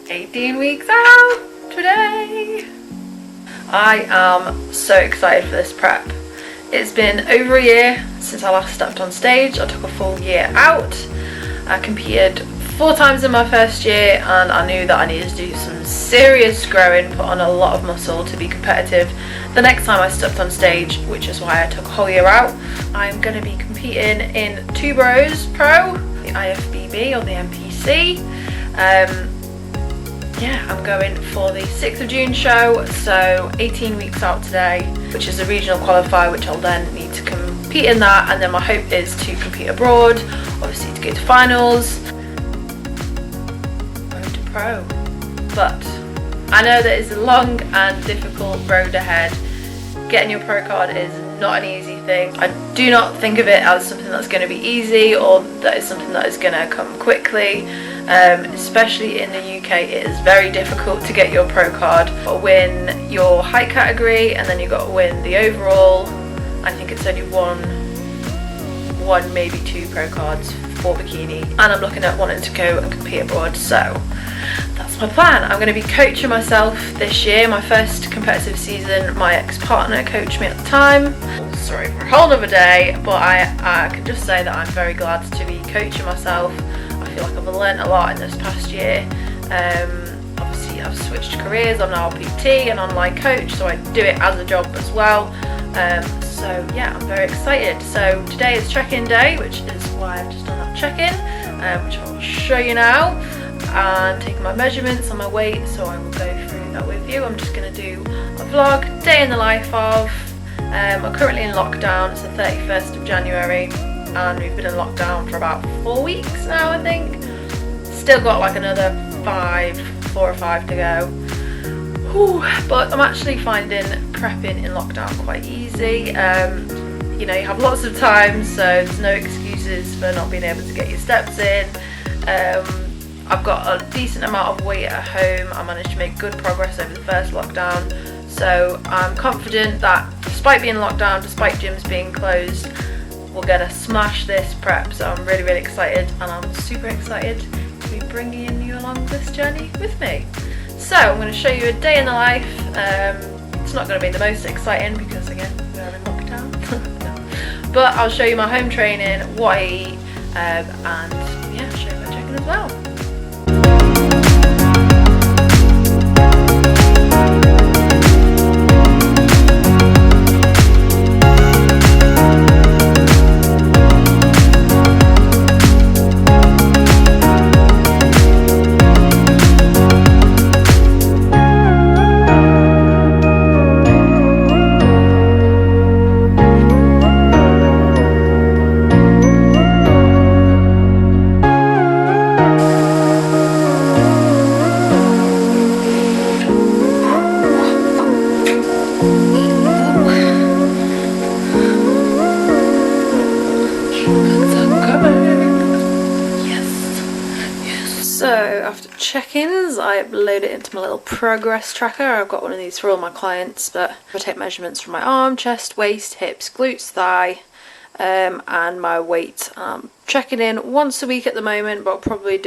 18 weeks out today. I am so excited for this prep. It's been over a year since I last stepped on stage. I took a full year out. I competed 4 times in my first year, and I knew that I needed to do some serious growing, put on a lot of muscle to be competitive the next time I stepped on stage, which is why I took a whole year out. I'm going to be competing in Tubos Pro, the IFBB or the NPC. Yeah, I'm going for the 6th of June show, so 18 weeks out today, which is a regional qualifier, which I'll then need to compete in that, and then my hope is to compete abroad, obviously to go to finals, road to pro. But I know that it's a long and difficult road ahead. Getting your pro card is not an easy thing. I do not think of it as something that's going to be easy, or that is something that is going to come quickly. Especially in the UK, it is very difficult to get your pro card. You've got to win your height category, and then you've got to win the overall. I think it's only one, maybe 2 pro cards for bikini, and I'm looking at wanting to go and compete abroad, so that's my plan. I'm going to be coaching myself this year. My first competitive season, my ex-partner coached me at the time. Sorry for a whole other day, but I can just say that I'm very glad to be coaching myself. I feel like I've learnt a lot in this past year. Obviously I've switched careers. I'm now a PT and online coach, so I do it as a job as well. So yeah, I'm very excited. So today is check-in day, which is why I've just done that check-in, which I'll show you now, and taking my measurements and my weight, so I will go through that with you. I'm just going to do a vlog, day in the life of. I'm currently in lockdown. It's the 31st of January. And we've been in lockdown for about 4 weeks now, I think. Still got like another 4 or 5 to go. Whew. But I'm actually finding prepping in lockdown quite easy. You know, you have lots of time, so there's no excuses for not being able to get your steps in. I've got a decent amount of weight at home. I managed to make good progress over the first lockdown. So I'm confident that despite being locked down, despite gyms being closed, we're gonna smash this prep. So I'm really, really excited, and I'm super excited to be bringing you along this journey with me. So I'm going to show you a day in the life. It's not going to be the most exciting because again, we're in lockdown. But I'll show you my home training, what I eat, and yeah, show you my check-in as well. So after check-ins, I upload it into my little progress tracker. I've got one of these for all my clients, but I take measurements from my arm, chest, waist, hips, glutes, thigh, and my weight. Checking in once a week at the moment, but I'll probably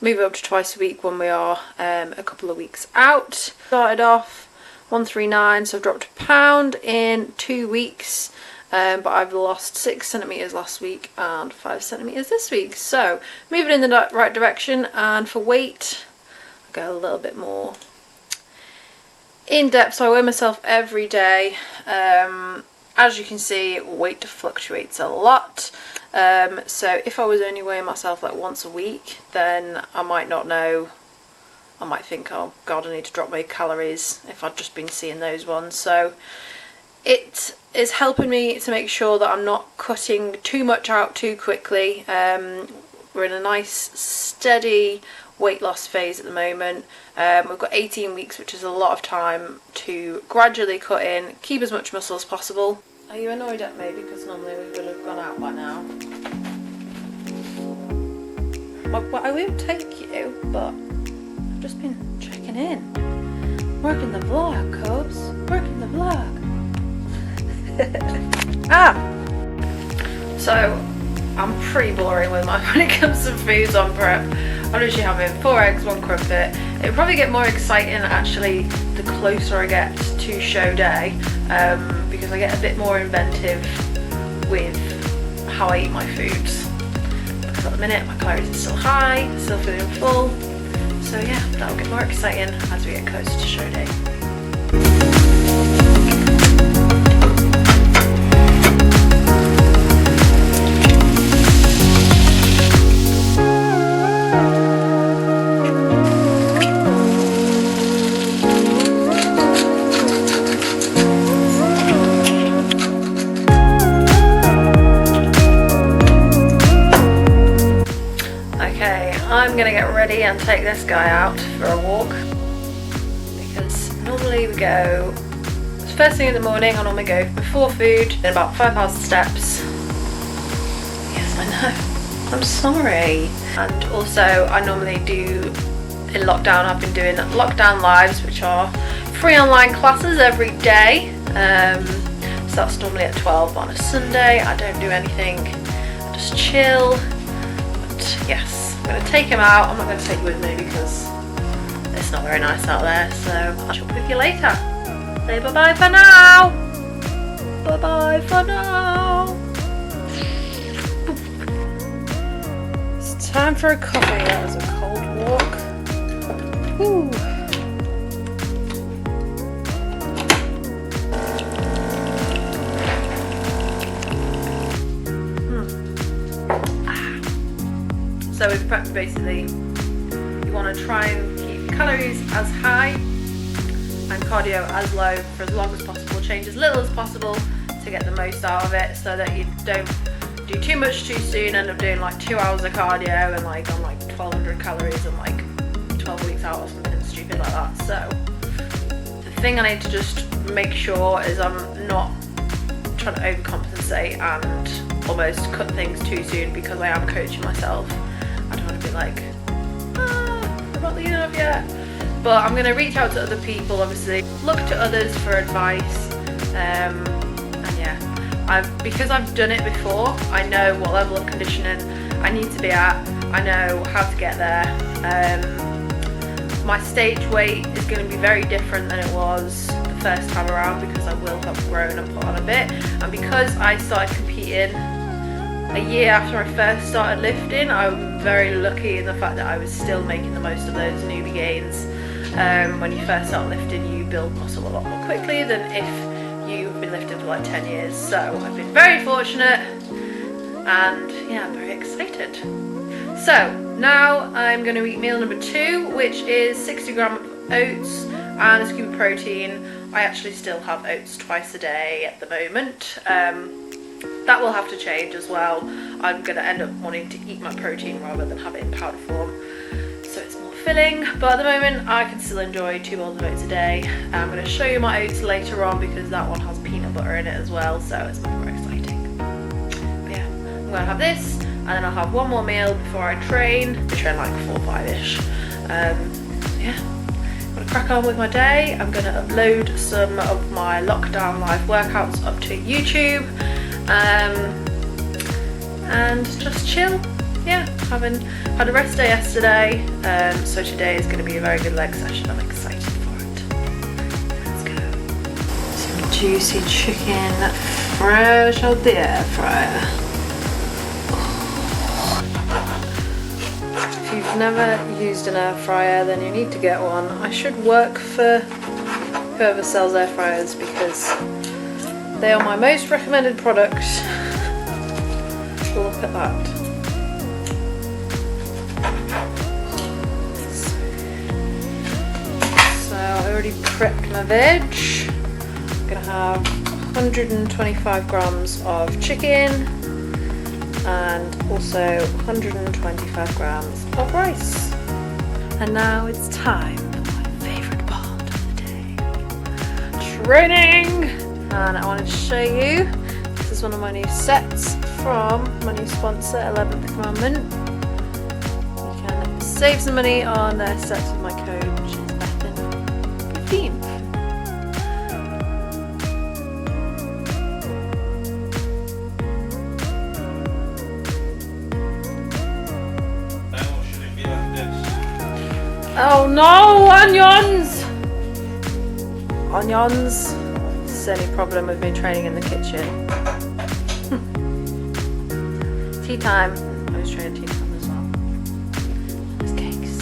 move it up to twice a week when we are a couple of weeks out. Started off 139, so I've dropped a pound in 2 weeks. But I've lost 6 centimeters last week and 5 centimeters this week, so moving in the right direction. And for weight, I go a little bit more in depth, so I weigh myself every day. As you can see, weight fluctuates a lot, so if I was only weighing myself like once a week, then I might not know. I might think, oh god, I need to drop my calories if I'd just been seeing those ones. So it is helping me to make sure that I'm not cutting too much out too quickly. We're in a nice steady weight loss phase at the moment. We've got 18 weeks, which is a lot of time to gradually cut in, keep as much muscle as possible. Are you annoyed at me because normally we would have gone out by now? Well, I won't take you, but I've just been checking in. Working the vlog, Cubs. Working the vlog. So I'm pretty boring with when it comes to foods on prep. I'm literally having 4 eggs, 1 crumpet. It'll probably get more exciting actually the closer I get to show day, because I get a bit more inventive with how I eat my foods. Because at the minute my calories are still high, still feeling full. So yeah, that'll get more exciting as we get closer to show day. I'm gonna get ready and take this guy out for a walk, because normally we go first thing in the morning. I normally go before food, then about 5,000 steps. Yes, I know, I'm sorry. And also I normally do, in lockdown I've been doing lockdown lives, which are free online classes every day. So that's normally at 12 on a Sunday. I don't do anything, I just chill. But yes, I'm going to take him out. I'm not going to take you with me because it's not very nice out there, so I'll shop with you later. Say bye bye for now. Bye bye for now. It's time for a coffee. That was a cold walk. Woo. So with prep, basically, you want to try and keep calories as high and cardio as low for as long as possible. Change as little as possible to get the most out of it, so that you don't do too much too soon, end up doing like 2 hours of cardio and like on like 1,200 calories and like 12 weeks out or something stupid like that. So the thing I need to just make sure is I'm not trying to overcompensate and almost cut things too soon, because I am coaching myself. I don't want to be like, I'm not lean enough yet. But I'm going to reach out to other people, obviously, look to others for advice. And yeah, because I've done it before, I know what level of conditioning I need to be at. I know how to get there. My stage weight is going to be very different than it was the first time around, because I will have grown and put on a bit. And because I started competing a year after I first started lifting, I'm very lucky in the fact that I was still making the most of those newbie gains. When you first start lifting, you build muscle a lot more quickly than if you've been lifting for like 10 years. So I've been very fortunate, and yeah, I'm very excited. So now I'm going to eat meal number 2, which is 60 grams of oats and a scoop of protein. I actually still have oats twice a day at the moment. That will have to change as well. I'm going to end up wanting to eat my protein rather than have it in powder form, so it's more filling. But at the moment I can still enjoy 2 bowls of oats a day. I'm going to show you my oats later on, because that one has peanut butter in it as well, so it's more exciting. But yeah, I'm going to have this, and then I'll have one more meal before I train. I train like 4 or 5ish. Yeah, I'm going to crack on with my day. I'm going to upload some of my lockdown live workouts up to YouTube. And just chill. Yeah, having had a rest day yesterday, so today is going to be a very good leg session. I'm excited for it. Let's go. Some juicy chicken fresh out the air fryer. If you've never used an air fryer, then you need to get one. I should work for whoever sells air fryers, because they are my most recommended product. Look at that. So I already prepped my veg. I'm gonna have 125 grams of chicken and also 125 grams of rice. And now it's time for my favourite part of the day, training. And I wanted to show you, this is one of my new sets from my new sponsor, 11th Commandment. You can save some money on their sets with my code, which is Bethan15. Now, should it be left in Oh no, onions! Onions. This is the only problem with me training in the kitchen. Tea time. I was training tea time as well. There's cakes.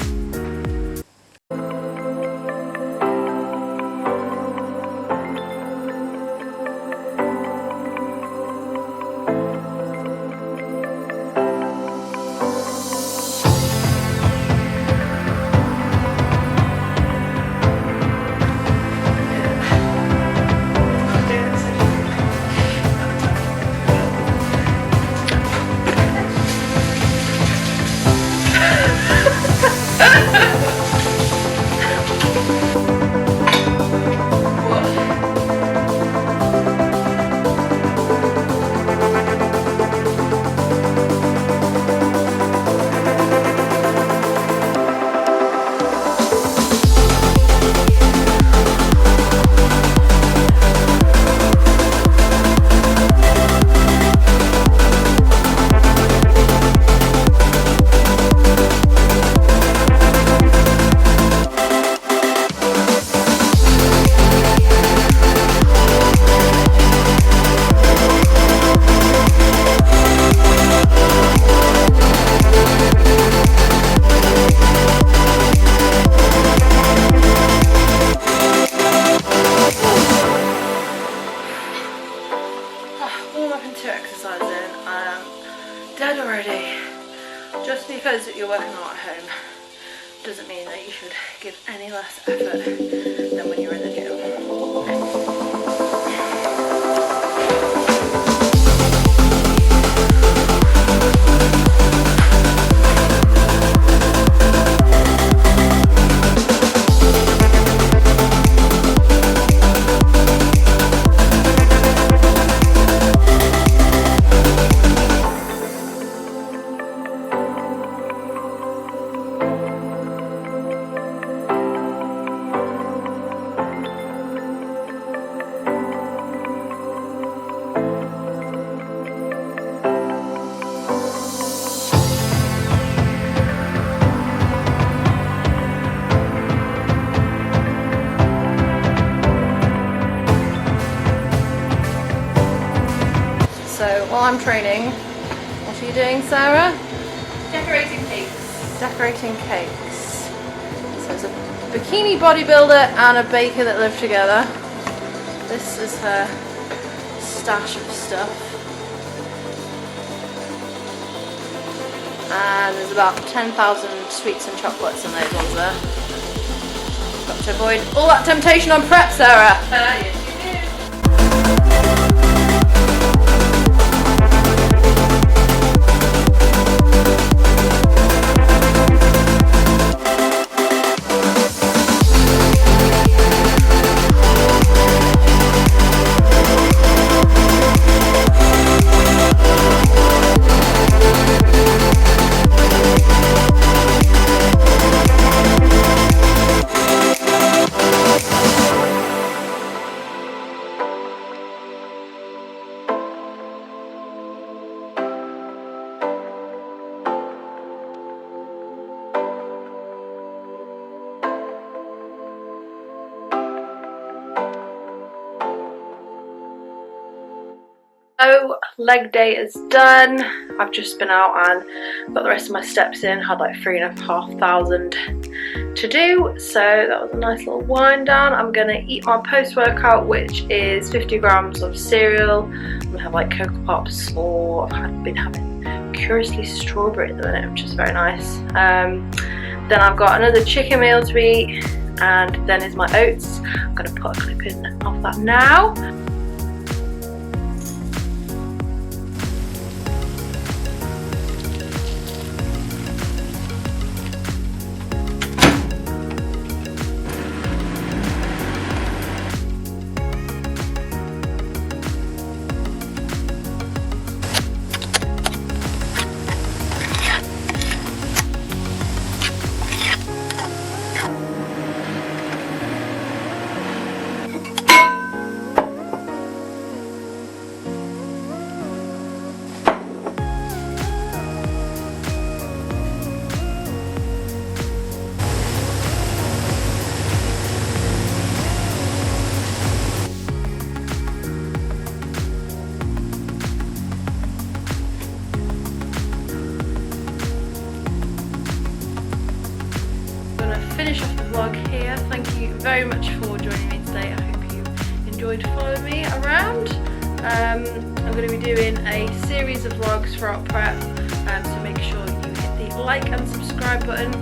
Dead already. Just because you're working out at home doesn't mean that you should give any less effort than when you're in the gym. So while I'm training, what are you doing, Sarah? Decorating cakes. Decorating cakes. So it's a bikini bodybuilder and a baker that live together. This is her stash of stuff. And there's about 10,000 sweets and chocolates in those ones there. Got to avoid all that temptation on prep, Sarah. Yes, you do. So leg day is done. I've just been out and got the rest of my steps in, had like 3,500 to do, so that was a nice little wind down. I'm gonna eat my post-workout, which is 50 grams of cereal. I'm gonna have like Cocoa Pops, or I've been having curiously strawberry at the minute, which is very nice. Then I've got another chicken meal to eat, and then is my oats. I'm gonna put a clip in of that now. finish off the vlog here. Thank you very much for joining me today. I hope you enjoyed following me around. I'm going to be doing a series of vlogs throughout prep, so make sure you hit the like and subscribe button